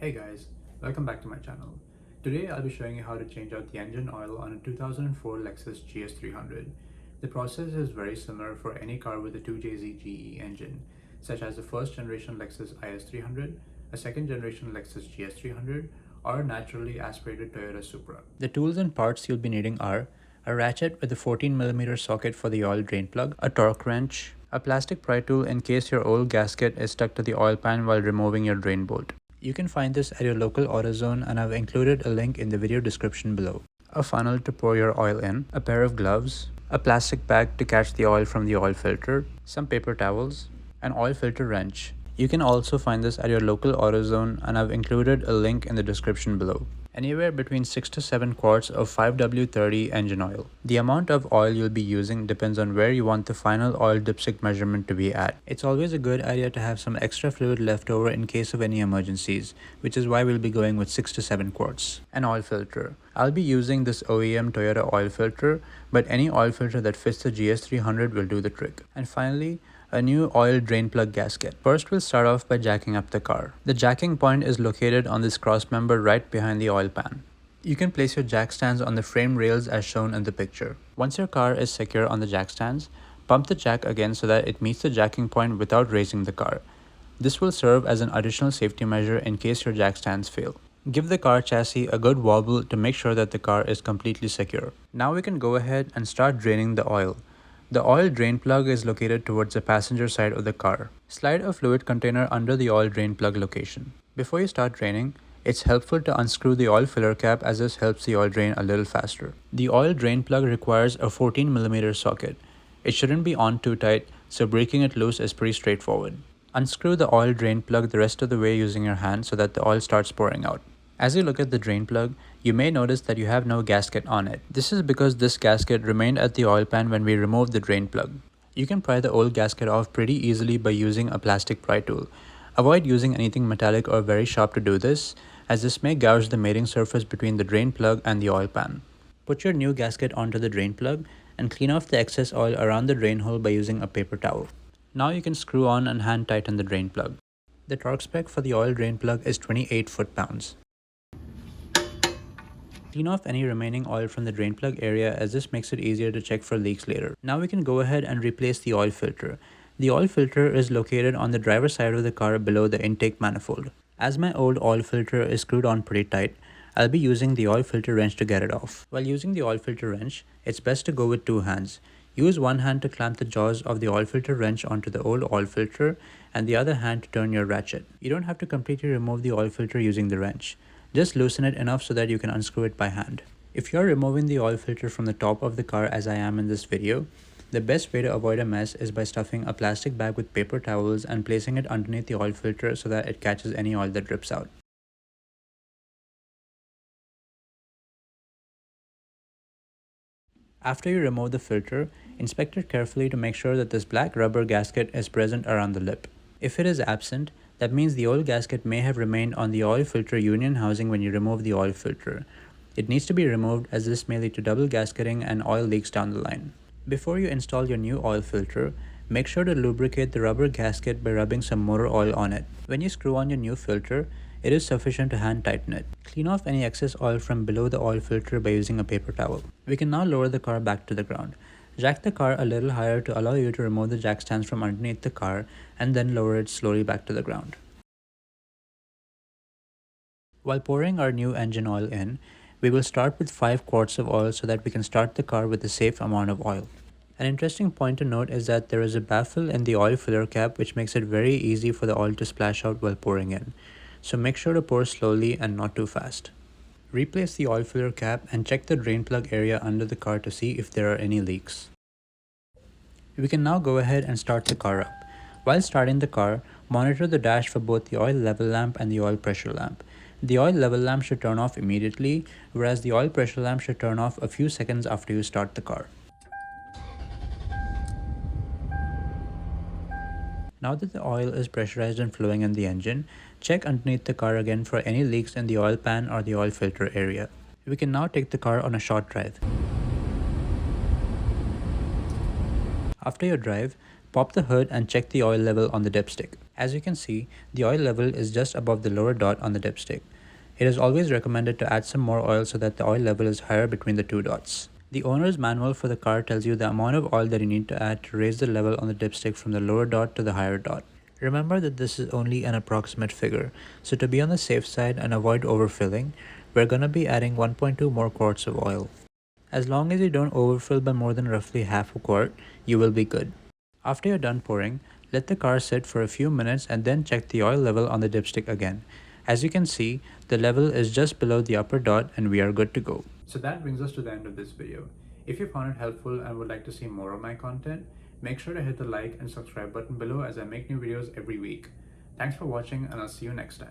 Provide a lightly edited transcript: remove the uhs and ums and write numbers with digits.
Hey guys, welcome back to my channel. Today I'll be showing you how to change out the engine oil on a 2004 Lexus GS 300. The process is very similar for any car with a 2JZ-GE engine, such as the first generation Lexus IS 300, a second generation Lexus GS 300, or a naturally aspirated Toyota Supra. The tools and parts you'll be needing are a ratchet with a 14mm socket for the oil drain plug, a torque wrench, a plastic pry tool in case your old gasket is stuck to the oil pan while removing your drain bolt. You can find this at your local AutoZone, and I've included a link in the video description below. A funnel to pour your oil in, a pair of gloves, a plastic bag to catch the oil from the oil filter, some paper towels, an oil filter wrench. You can also find this at your local AutoZone, and I've included a link in the description below. Anywhere between 6 to 7 quarts of 5W30 engine oil. The amount of oil you'll be using depends on where you want the final oil dipstick measurement to be at. It's always a good idea to have some extra fluid left over in case of any emergencies, which is why we'll be going with 6 to 7 quarts. An oil filter. I'll be using this OEM Toyota oil filter, but any oil filter that fits the GS300 will do the trick. And finally, a new oil drain plug gasket. First, we'll start off by jacking up the car. The jacking point is located on this cross member right behind the oil pan. You can place your jack stands on the frame rails as shown in the picture. Once your car is secure on the jack stands, pump the jack again so that it meets the jacking point without raising the car. This will serve as an additional safety measure in case your jack stands fail. Give the car chassis a good wobble to make sure that the car is completely secure. Now we can go ahead and start draining the oil. The oil drain plug is located towards the passenger side of the car. Slide a fluid container under the oil drain plug location. Before you start draining, it's helpful to unscrew the oil filler cap, as this helps the oil drain a little faster. The oil drain plug requires a 14mm socket. It shouldn't be on too tight, so breaking it loose is pretty straightforward. Unscrew the oil drain plug the rest of the way using your hand so that the oil starts pouring out. As you look at the drain plug, you may notice that you have no gasket on it. This is because this gasket remained at the oil pan when we removed the drain plug. You can pry the old gasket off pretty easily by using a plastic pry tool. Avoid using anything metallic or very sharp to do this, as this may gouge the mating surface between the drain plug and the oil pan. Put your new gasket onto the drain plug and clean off the excess oil around the drain hole by using a paper towel. Now you can screw on and hand tighten the drain plug. The torque spec for the oil drain plug is 28 foot-pounds. Clean off any remaining oil from the drain plug area, as this makes it easier to check for leaks later. Now we can go ahead and replace the oil filter. The oil filter is located on the driver's side of the car below the intake manifold. As my old oil filter is screwed on pretty tight, I'll be using the oil filter wrench to get it off. While using the oil filter wrench, it's best to go with two hands. Use one hand to clamp the jaws of the oil filter wrench onto the old oil filter, and the other hand to turn your ratchet. You don't have to completely remove the oil filter using the wrench. Just loosen it enough so that you can unscrew it by hand. If you're removing the oil filter from the top of the car, as I am in this video, the best way to avoid a mess is by stuffing a plastic bag with paper towels and placing it underneath the oil filter so that it catches any oil that drips out. After you remove the filter, inspect it carefully to make sure that this black rubber gasket is present around the lip. If it is absent, that means the oil gasket may have remained on the oil filter union housing when you remove the oil filter. It needs to be removed, as this may lead to double gasketing and oil leaks down the line. Before you install your new oil filter, make sure to lubricate the rubber gasket by rubbing some motor oil on it. When you screw on your new filter, it is sufficient to hand tighten it. Clean off any excess oil from below the oil filter by using a paper towel. We can now lower the car back to the ground. Jack the car a little higher to allow you to remove the jack stands from underneath the car, and then lower it slowly back to the ground. While pouring our new engine oil in, we will start with 5 quarts of oil so that we can start the car with a safe amount of oil. An interesting point to note is that there is a baffle in the oil filler cap, which makes it very easy for the oil to splash out while pouring in. So make sure to pour slowly and not too fast. Replace the oil filler cap and check the drain plug area under the car to see if there are any leaks. We can now go ahead and start the car up. While starting the car, monitor the dash for both the oil level lamp and the oil pressure lamp. The oil level lamp should turn off immediately, whereas the oil pressure lamp should turn off a few seconds after you start the car. Now that the oil is pressurized and flowing in the engine, check underneath the car again for any leaks in the oil pan or the oil filter area. We can now take the car on a short drive. After your drive, pop the hood and check the oil level on the dipstick. As you can see, the oil level is just above the lower dot on the dipstick. It is always recommended to add some more oil so that the oil level is higher between the two dots. The owner's manual for the car tells you the amount of oil that you need to add to raise the level on the dipstick from the lower dot to the higher dot. Remember that this is only an approximate figure, so to be on the safe side and avoid overfilling, we're gonna be adding 1.2 more quarts of oil. As long as you don't overfill by more than roughly half a quart, you will be good. After you're done pouring, let the car sit for a few minutes and then check the oil level on the dipstick again. As you can see, the level is just below the upper dot and we are good to go. So that brings us to the end of this video. If you found it helpful and would like to see more of my content, make sure to hit the like and subscribe button below as I make new videos every week. Thanks for watching and I'll see you next time.